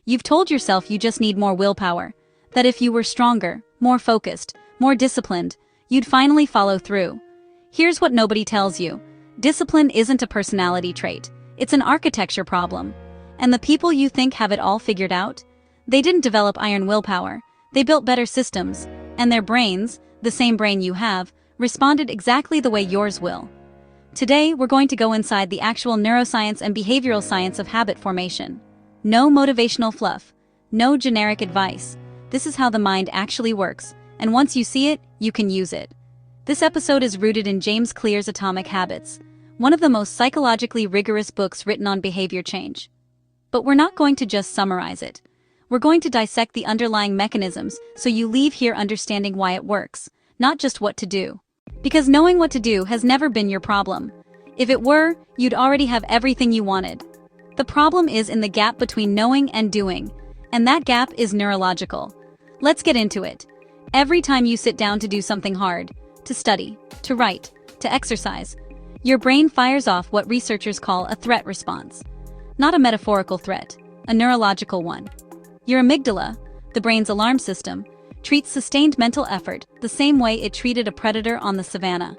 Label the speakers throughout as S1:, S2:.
S1: You've told yourself you just need more willpower, that if you were stronger, more focused, more disciplined, you'd finally follow through. Here's what nobody tells you. Discipline isn't a personality trait, it's an architecture problem. And the people you think have it all figured out? They didn't develop iron willpower, they built better systems, and their brains, the same brain you have, responded exactly the way yours will. Today, we're going to go inside the actual neuroscience and behavioral science of habit formation. No motivational fluff, no generic advice. This is how the mind actually works, and once you see it, you can use it. This episode is rooted in James Clear's Atomic Habits, one of the most psychologically rigorous books written on behavior change. But we're not going to just summarize it. We're going to dissect the underlying mechanisms so you leave here understanding why it works, not just what to do. Because knowing what to do has never been your problem. If it were, you'd already have everything you wanted. The problem is in the gap between knowing and doing, and that gap is neurological. Let's get into it. Every time you sit down to do something hard, to study, to write, to exercise, your brain fires off what researchers call a threat response. Not a metaphorical threat, a neurological one. Your amygdala, the brain's alarm system, treats sustained mental effort the same way it treated a predator on the savannah,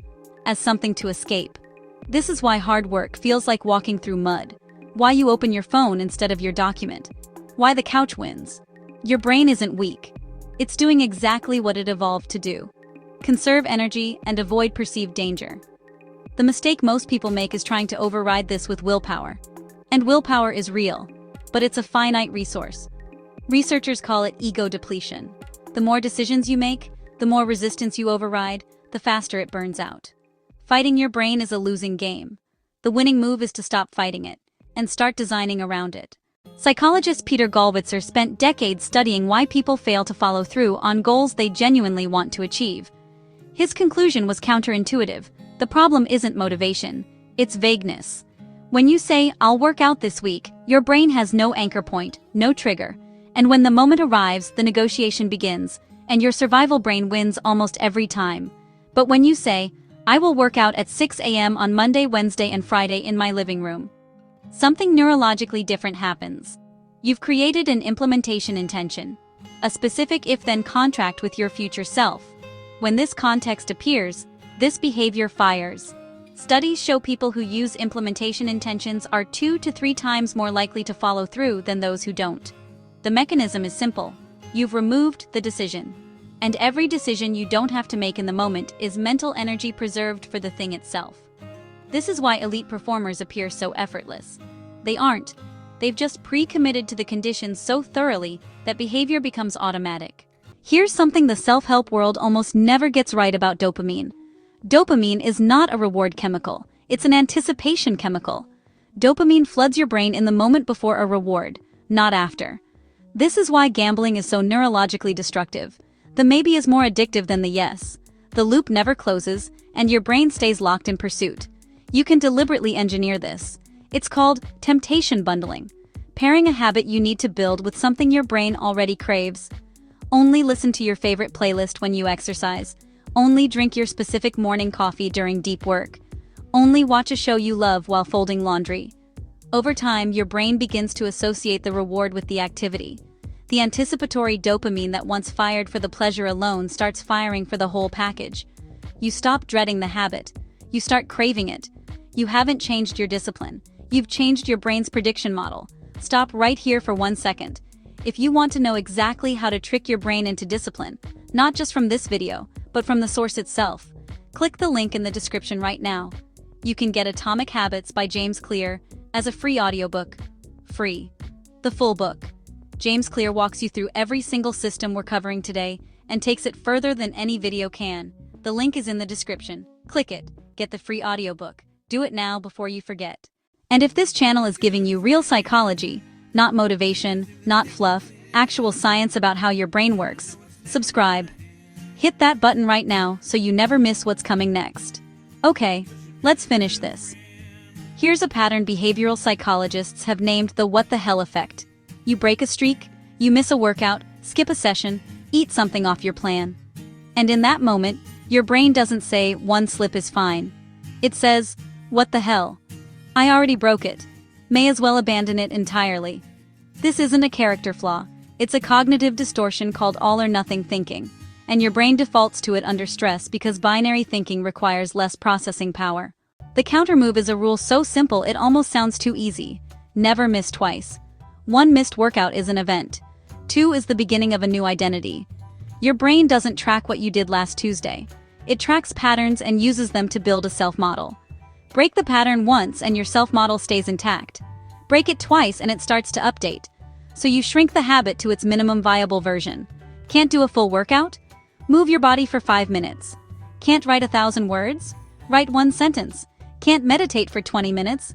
S1: as something to escape. This is why hard work feels like walking through mud, why you open your phone instead of your document, why the couch wins. Your brain isn't weak. It's doing exactly what it evolved to do. Conserve energy and avoid perceived danger. The mistake most people make is trying to override this with willpower. And willpower is real, but it's a finite resource. Researchers call it ego depletion. The more decisions you make, the more resistance you override, the faster it burns out. Fighting your brain is a losing game. The winning move is to stop fighting it and start designing around it. Psychologist Peter Gollwitzer spent decades studying why people fail to follow through on goals they genuinely want to achieve. His conclusion was counterintuitive. The problem isn't motivation, it's vagueness. When you say, "I'll work out this week," your brain has no anchor point, no trigger. And when the moment arrives, the negotiation begins, and your survival brain wins almost every time. But when you say, "I will work out at 6 a.m. on Monday, Wednesday, and Friday in my living room," something neurologically different happens. You've created an implementation intention, a specific if-then contract with your future self. When this context appears, this behavior fires. Studies show people who use implementation intentions are 2 to 3 times more likely to follow through than those who don't. The mechanism is simple. You've removed the decision. And every decision you don't have to make in the moment is mental energy preserved for the thing itself. This is why elite performers appear so effortless. They aren't. They've just pre-committed to the conditions so thoroughly that behavior becomes automatic. Here's something the self-help world almost never gets right about dopamine. Dopamine is not a reward chemical, it's an anticipation chemical. Dopamine floods your brain in the moment before a reward, not after. This is why gambling is so neurologically destructive. The maybe is more addictive than the yes. The loop never closes, and your brain stays locked in pursuit. You can deliberately engineer this. It's called temptation bundling. Pairing a habit you need to build with something your brain already craves. Only listen to your favorite playlist when you exercise. Only drink your specific morning coffee during deep work. Only watch a show you love while folding laundry. Over time, your brain begins to associate the reward with the activity. The anticipatory dopamine that once fired for the pleasure alone starts firing for the whole package. You stop dreading the habit. You start craving it. You haven't changed your discipline. You've changed your brain's prediction model. Stop right here for 1 second. If you want to know exactly how to trick your brain into discipline, not just from this video, but from the source itself, click the link in the description right now. You can get Atomic Habits by James Clear as a free audiobook. Free. The full book. James Clear walks you through every single system we're covering today and takes it further than any video can. The link is in the description. Click it. Get the free audiobook. Do it now before you forget. And if this channel is giving you real psychology, not motivation, not fluff, actual science about how your brain works, subscribe. Hit that button right now so you never miss what's coming next. Okay, let's finish this. Here's a pattern behavioral psychologists have named the what the hell effect. You break a streak, you miss a workout, skip a session, eat something off your plan. And in that moment, your brain doesn't say one slip is fine. It says, what the hell? I already broke it. May as well abandon it entirely. This isn't a character flaw. It's a cognitive distortion called all-or-nothing thinking, and your brain defaults to it under stress because binary thinking requires less processing power. The countermove is a rule so simple it almost sounds too easy. Never miss twice. 1 missed workout is an event. 2 is the beginning of a new identity. Your brain doesn't track what you did last Tuesday. It tracks patterns and uses them to build a self-model. Break the pattern once and your self-model stays intact. Break it twice and it starts to update. So you shrink the habit to its minimum viable version. Can't do a full workout? Move your body for 5 minutes. Can't write 1,000 words? Write 1 sentence. Can't meditate for 20 minutes?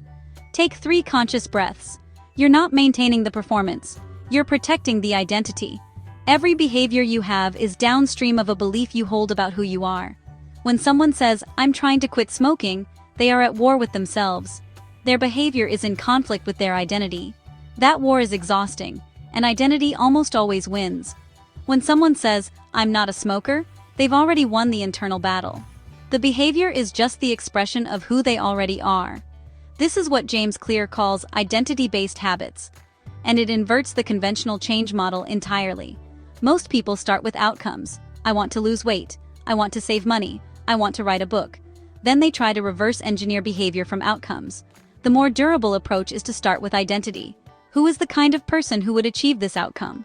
S1: Take 3 conscious breaths. You're not maintaining the performance. You're protecting the identity. Every behavior you have is downstream of a belief you hold about who you are. When someone says, "I'm trying to quit smoking," they are at war with themselves. Their behavior is in conflict with their identity. That war is exhausting, and identity almost always wins. When someone says, "I'm not a smoker," they've already won the internal battle. The behavior is just the expression of who they already are. This is what James Clear calls identity-based habits, and it inverts the conventional change model entirely. Most people start with outcomes. I want to lose weight. I want to save money. I want to write a book. Then they try to reverse engineer behavior from outcomes. The more durable approach is to start with identity. Who is the kind of person who would achieve this outcome?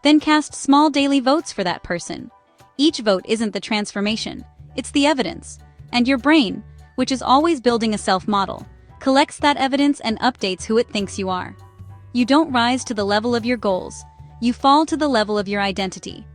S1: Then cast small daily votes for that person. Each vote isn't the transformation, it's the evidence. And your brain, which is always building a self-model, collects that evidence and updates who it thinks you are. You don't rise to the level of your goals, you fall to the level of your identity.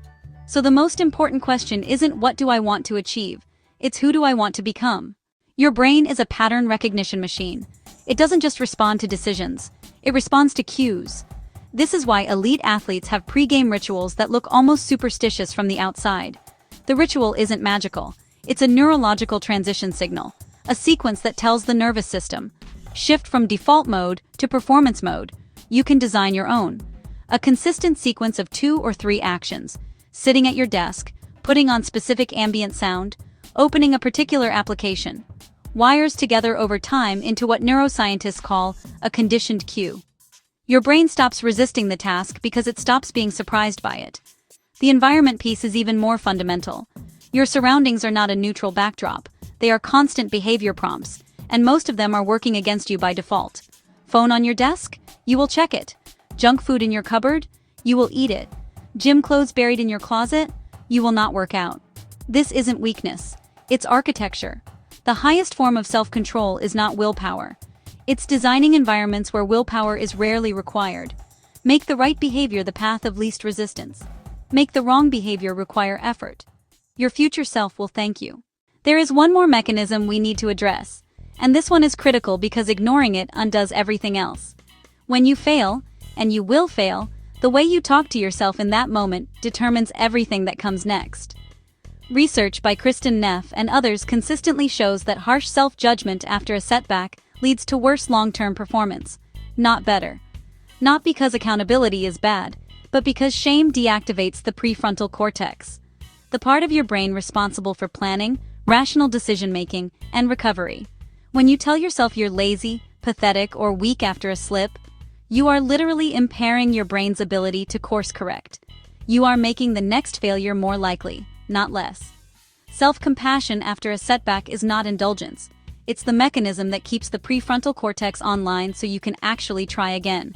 S1: So the most important question isn't what do I want to achieve, it's who do I want to become. Your brain is a pattern recognition machine. It doesn't just respond to decisions, it responds to cues. This is why elite athletes have pre-game rituals that look almost superstitious from the outside. The ritual isn't magical, it's a neurological transition signal, a sequence that tells the nervous system, shift from default mode to performance mode. You can design your own. A consistent sequence of 2 or 3 actions, sitting at your desk, putting on specific ambient sound, opening a particular application, wires together over time into what neuroscientists call a conditioned cue. Your brain stops resisting the task because it stops being surprised by it. The environment piece is even more fundamental. Your surroundings are not a neutral backdrop, they are constant behavior prompts, and most of them are working against you by default. Phone on your desk? You will check it. Junk food in your cupboard? You will eat it. Gym clothes buried in your closet? You will not work out. This isn't weakness, it's architecture. The highest form of self-control is not willpower. It's designing environments where willpower is rarely required. Make the right behavior the path of least resistance. Make the wrong behavior require effort. Your future self will thank you. There is one more mechanism we need to address, and this one is critical because ignoring it undoes everything else. When you fail, and you will fail, the way you talk to yourself in that moment determines everything that comes next. Research by Kristen Neff and others consistently shows that harsh self-judgment after a setback leads to worse long-term performance, not better. Not because accountability is bad, but because shame deactivates the prefrontal cortex, the part of your brain responsible for planning, rational decision-making, and recovery. When you tell yourself you're lazy, pathetic, or weak after a slip, you are literally impairing your brain's ability to course-correct. You are making the next failure more likely, not less. Self-compassion after a setback is not indulgence. It's the mechanism that keeps the prefrontal cortex online so you can actually try again.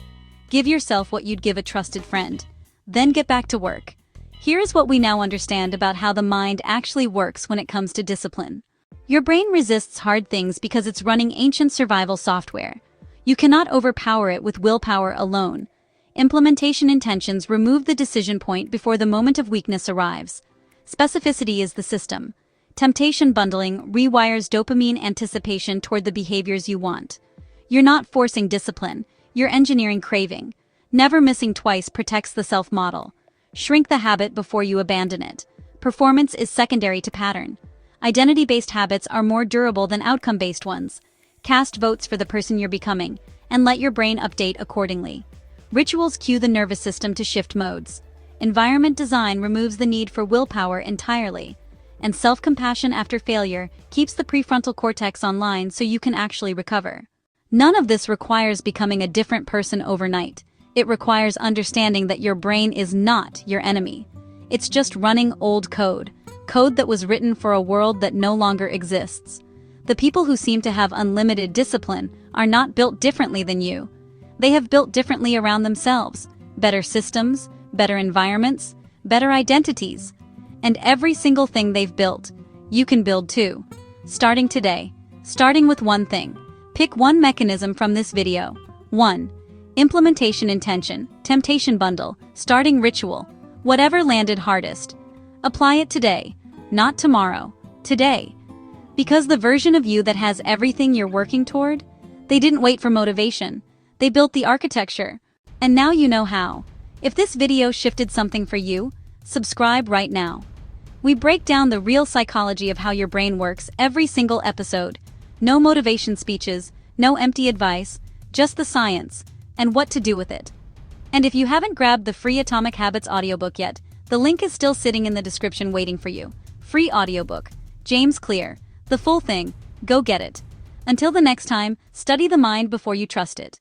S1: Give yourself what you'd give a trusted friend. Then get back to work. Here is what we now understand about how the mind actually works when it comes to discipline. Your brain resists hard things because it's running ancient survival software. You cannot overpower it with willpower alone. Implementation intentions remove the decision point before the moment of weakness arrives. Specificity is the system. Temptation bundling rewires dopamine anticipation toward the behaviors you want. You're not forcing discipline, you're engineering craving. Never missing twice protects the self-model. Shrink the habit before you abandon it. Performance is secondary to pattern. Identity-based habits are more durable than outcome-based ones. Cast votes for the person you're becoming, and let your brain update accordingly. Rituals cue the nervous system to shift modes. Environment design removes the need for willpower entirely. And self-compassion after failure keeps the prefrontal cortex online so you can actually recover. None of this requires becoming a different person overnight. It requires understanding that your brain is not your enemy. It's just running old code that was written for a world that no longer exists. The people who seem to have unlimited discipline are not built differently than you. They have built differently around themselves. Better systems, better environments, better identities. And every single thing they've built, you can build too. Starting today. Starting with one thing. Pick one mechanism from this video. 1. Implementation intention, temptation bundle, starting ritual. Whatever landed hardest. Apply it today, not tomorrow. Today. Because the version of you that has everything you're working toward, they didn't wait for motivation. They built the architecture. And now you know how. If this video shifted something for you, subscribe right now. We break down the real psychology of how your brain works every single episode. No motivation speeches, no empty advice, just the science, and what to do with it. And if you haven't grabbed the free Atomic Habits audiobook yet, the link is still sitting in the description waiting for you. Free audiobook. James Clear. The full thing. Go get it. Until the next time, study the mind before you trust it.